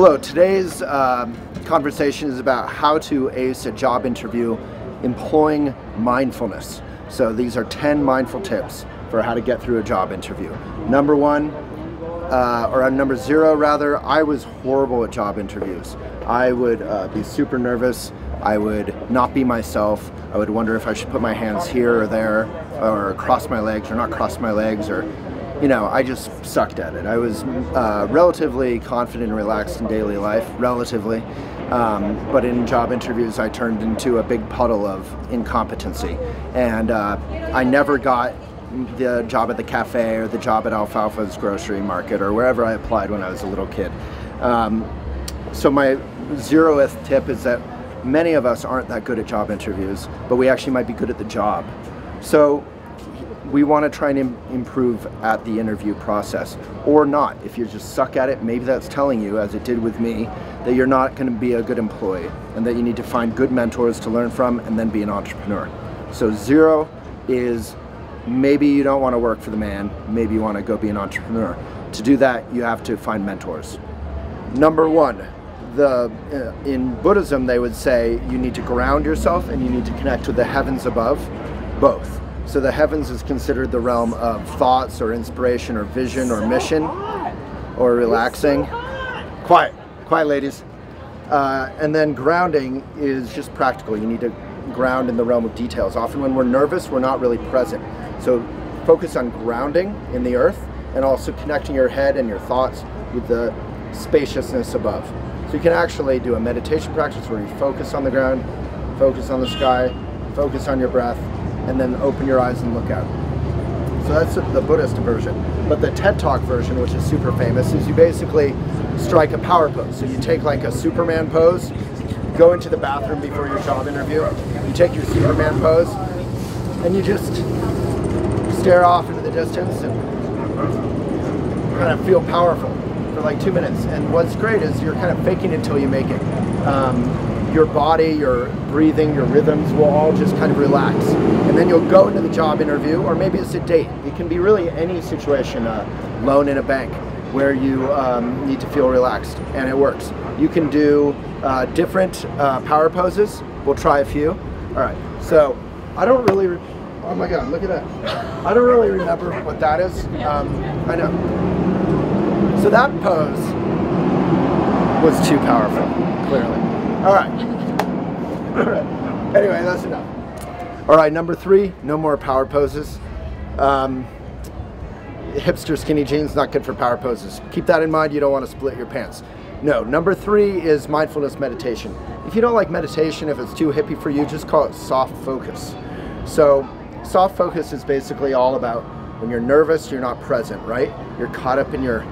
Hello, today's conversation is about how to ace a job interview employing mindfulness. So these are 10 mindful tips for how to get through a job interview. Number one, or number zero rather, I was horrible at job interviews. I would be super nervous. I would not be myself. I would wonder if I should put my hands here or there, or cross my legs or not cross my legs, or I just sucked at it. I was relatively confident and relaxed in daily life, relatively, but in job interviews I turned into a big puddle of incompetency, and I never got the job at the cafe or the job at Alfalfa's grocery market or wherever I applied when I was a little kid. So my 0th tip is that many of us aren't that good at job interviews, but we actually might be good at the job. So we want to try and improve at the interview process, or not. If you just suck at it, maybe that's telling you, as it did with me, that you're not going to be a good employee and that you need to find good mentors to learn from and then be an entrepreneur. So 0 is maybe you don't want to work for the man, maybe you want to go be an entrepreneur. To do that, you have to find mentors. Number 1, in Buddhism they would say you need to ground yourself and you need to connect with the heavens above, both. So the heavens is considered the realm of thoughts or inspiration or vision or mission or relaxing. Quiet ladies. And then grounding is just practical. You need to ground in the realm of details. Often when we're nervous, we're not really present. So focus on grounding in the earth and also connecting your head and your thoughts with the spaciousness above. So you can actually do a meditation practice where you focus on the ground, focus on the sky, focus on your breath, and then open your eyes and look out. So that's the Buddhist version. But the TED Talk version, which is super famous, is you basically strike a power pose. So you take like a Superman pose, go into the bathroom before your job interview, you take your Superman pose, and you just stare off into the distance and kind of feel powerful for like 2 minutes. And what's great is you're kind of faking it until you make it. Your body, your breathing, your rhythms will all just kind of relax. And then you'll go into the job interview, or maybe it's a date. It can be really any situation, a loan in a bank, where you need to feel relaxed, and it works. You can do different power poses. We'll try a few. All right, so I don't really, oh my God, look at that. I don't really remember what that is. I know. So that pose was too powerful, clearly. All right. Anyway, that's enough. All right, number 3, no more power poses. Hipster skinny jeans, not good for power poses. Keep that in mind. You don't want to split your pants. No, number 3 is mindfulness meditation. If you don't like meditation, if it's too hippie for you, just call it soft focus. So soft focus is basically all about when you're nervous, you're not present, right? You're caught up in your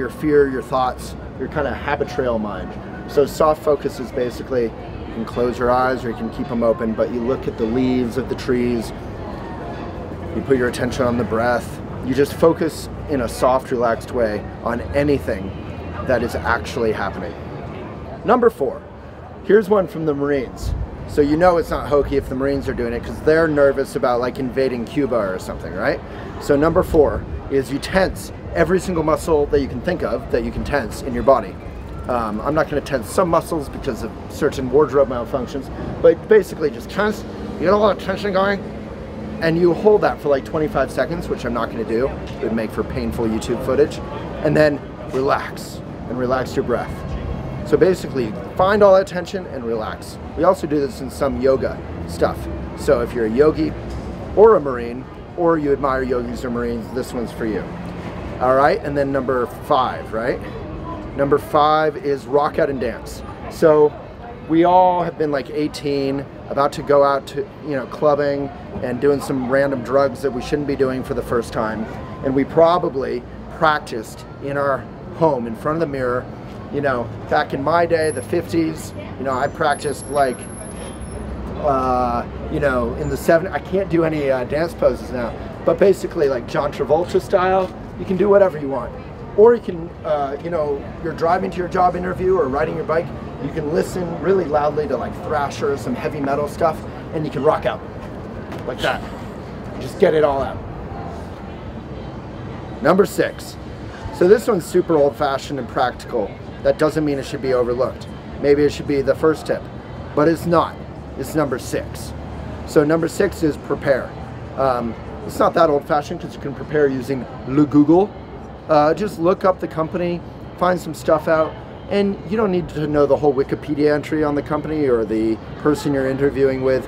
fear, your thoughts, your kind of habit trail mind. So soft focus is basically, you can close your eyes or you can keep them open, but you look at the leaves of the trees, you put your attention on the breath, you just focus in a soft, relaxed way on anything that is actually happening. Number 4, here's one from the Marines. So you know it's not hokey if the Marines are doing it because they're nervous about like invading Cuba or something, right? So number 4 is you tense every single muscle that you can think of that you can tense in your body. I'm not going to tense some muscles because of certain wardrobe malfunctions, but basically just tense. You get a lot of tension going, and you hold that for like 25 seconds, which I'm not going to do. It would make for painful YouTube footage. And then relax, and relax your breath. So basically, find all that tension and relax. We also do this in some yoga stuff. So if you're a yogi or a Marine, or you admire yogis or Marines, this one's for you. All right, and then number 5, right? Number 5 is rock out and dance. So we all have been like 18, about to go out to, clubbing and doing some random drugs that we shouldn't be doing for the first time. And we probably practiced in our home in front of the mirror. Back in my day, the 50s, I practiced like, in the 70s. I can't do any dance poses now, but basically like John Travolta style, you can do whatever you want. Or you can, you're driving to your job interview or riding your bike, you can listen really loudly to like thrash or some heavy metal stuff, and you can rock out like that. Just get it all out. Number 6. So this one's super old-fashioned and practical. That doesn't mean it should be overlooked. Maybe it should be the first tip, but it's not. It's number 6. So number 6 is prepare. It's not that old-fashioned because you can prepare using Google. Just look up the company, find some stuff out, and you don't need to know the whole Wikipedia entry on the company or the person you're interviewing with.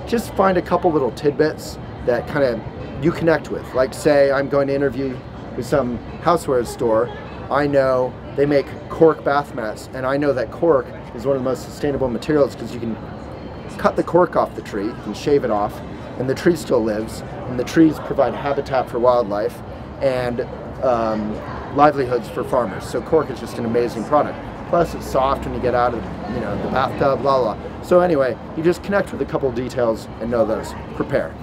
Just find a couple little tidbits that kind of you connect with. Like say I'm going to interview with some houseware store. I know they make cork bath mats, and I know that cork is one of the most sustainable materials because you can cut the cork off the tree, you can shave it off, and the tree still lives, and the trees provide habitat for wildlife and livelihoods for farmers. So cork is just an amazing product. Plus it's soft when you get out of the bathtub, blah, blah. So anyway, you just connect with a couple details and know those. Prepare.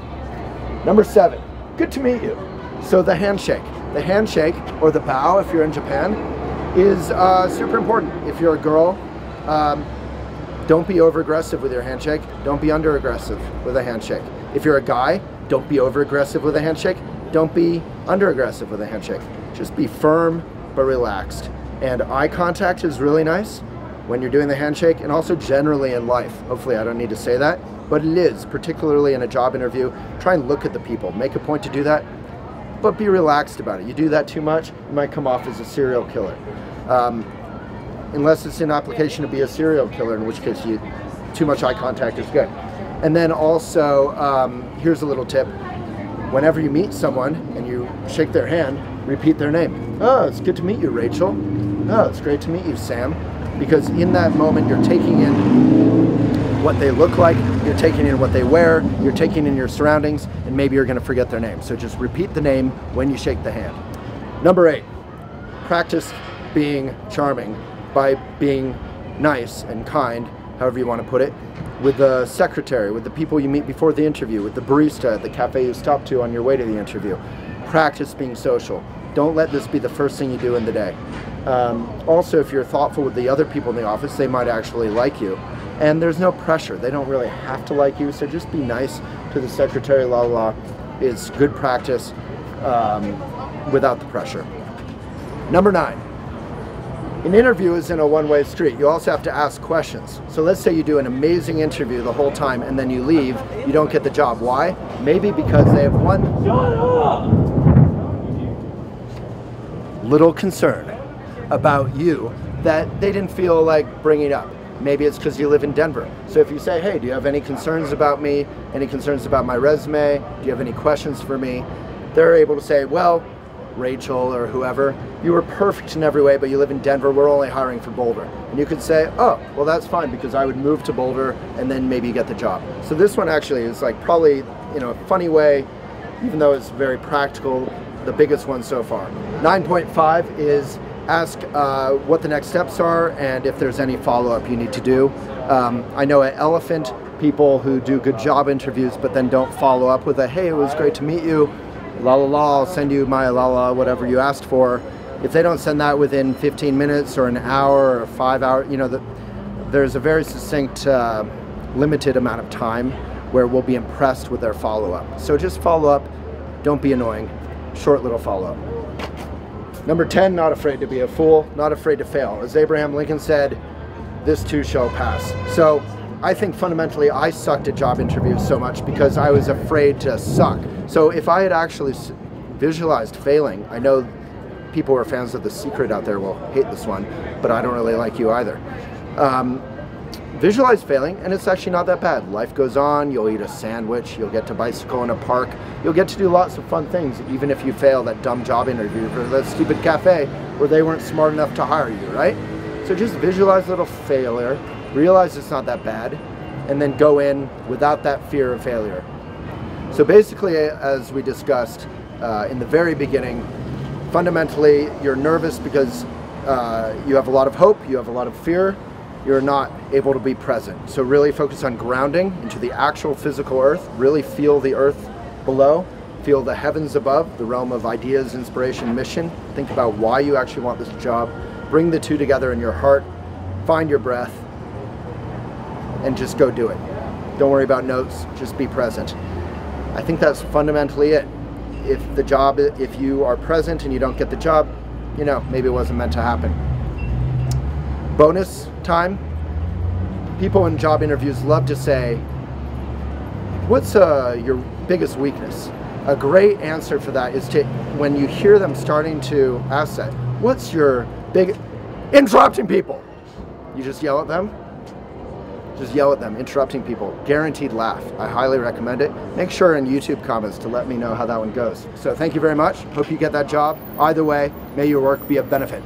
Number 7, good to meet you. So the handshake. The handshake, or the bow if you're in Japan, is super important. If you're a girl, don't be over-aggressive with your handshake. Don't be under-aggressive with a handshake. If you're a guy, don't be over-aggressive with a handshake. Don't be under-aggressive with a handshake. Just be firm but relaxed. And eye contact is really nice when you're doing the handshake, and also generally in life. Hopefully I don't need to say that, but it is, particularly in a job interview. Try and look at the people. Make a point to do that, but be relaxed about it. You do that too much, you might come off as a serial killer. Unless it's an application to be a serial killer, in which case too much eye contact is good. And then also, here's a little tip. Whenever you meet someone and you shake their hand, repeat their name. Oh, it's good to meet you, Rachel. Oh, it's great to meet you, Sam. Because in that moment, you're taking in what they look like, you're taking in what they wear, you're taking in your surroundings, and maybe you're gonna forget their name. So just repeat the name when you shake the hand. Number 8, practice being charming by being nice and kind, however you want to put it, with the secretary, with the people you meet before the interview, with the barista at the cafe you stop to on your way to the interview. Practice being social. Don't let this be the first thing you do in the day. Also, if you're thoughtful with the other people in the office, they might actually like you. And there's no pressure. They don't really have to like you, so just be nice to the secretary, la la la. It's good practice without the pressure. Number 9. An interview isn't a one-way street. You also have to ask questions. So let's say you do an amazing interview the whole time and then you leave, you don't get the job. Why? Maybe because they have one little concern about you that they didn't feel like bringing up. Maybe it's because you live in Denver. So if you say, hey, do you have any concerns about me? Any concerns about my resume? Do you have any questions for me? They're able to say, well, Rachel or whoever, you were perfect in every way, but you live in Denver, we're only hiring for Boulder. And you could say, oh, well that's fine because I would move to Boulder and then maybe get the job. So this one actually is like probably, a funny way, even though it's very practical, the biggest one so far. 9.5 is ask what the next steps are and if there's any follow-up you need to do. I know at Elephant, people who do good job interviews but then don't follow up with a, hey, it was great to meet you, la la la, I'll send you my la la, whatever you asked for. If they don't send that within 15 minutes or an hour or 5 hours, there's a very succinct, limited amount of time where we'll be impressed with their follow-up. So just follow up, don't be annoying, short little follow-up. Number 10, not afraid to be a fool, not afraid to fail. As Abraham Lincoln said, this too shall pass. So I think fundamentally I sucked at job interviews so much because I was afraid to suck. So if I had actually visualized failing, I know people who are fans of The Secret out there will hate this one, but I don't really like you either. Visualize failing, and it's actually not that bad. Life goes on, you'll eat a sandwich, you'll get to bicycle in a park, you'll get to do lots of fun things, even if you fail that dumb job interview for that stupid cafe where they weren't smart enough to hire you, right? So just visualize a little failure, realize it's not that bad, and then go in without that fear of failure. So basically, as we discussed in the very beginning, fundamentally you're nervous because you have a lot of hope, you have a lot of fear, you're not able to be present. So really focus on grounding into the actual physical earth, really feel the earth below, feel the heavens above, the realm of ideas, inspiration, mission. Think about why you actually want this job. Bring the two together in your heart, find your breath, and just go do it. Don't worry about notes, just be present. I think that's fundamentally it. If you are present and you don't get the job, maybe it wasn't meant to happen. Bonus time. People in job interviews love to say, what's your biggest weakness? A great answer for that is to, when you hear them starting to ask that, what's your big, interrupting people. You just yell at them. Just yell at them, interrupting people. Guaranteed laugh. I highly recommend it. Make sure in YouTube comments to let me know how that one goes. So thank you very much. Hope you get that job. Either way, may your work be of benefit.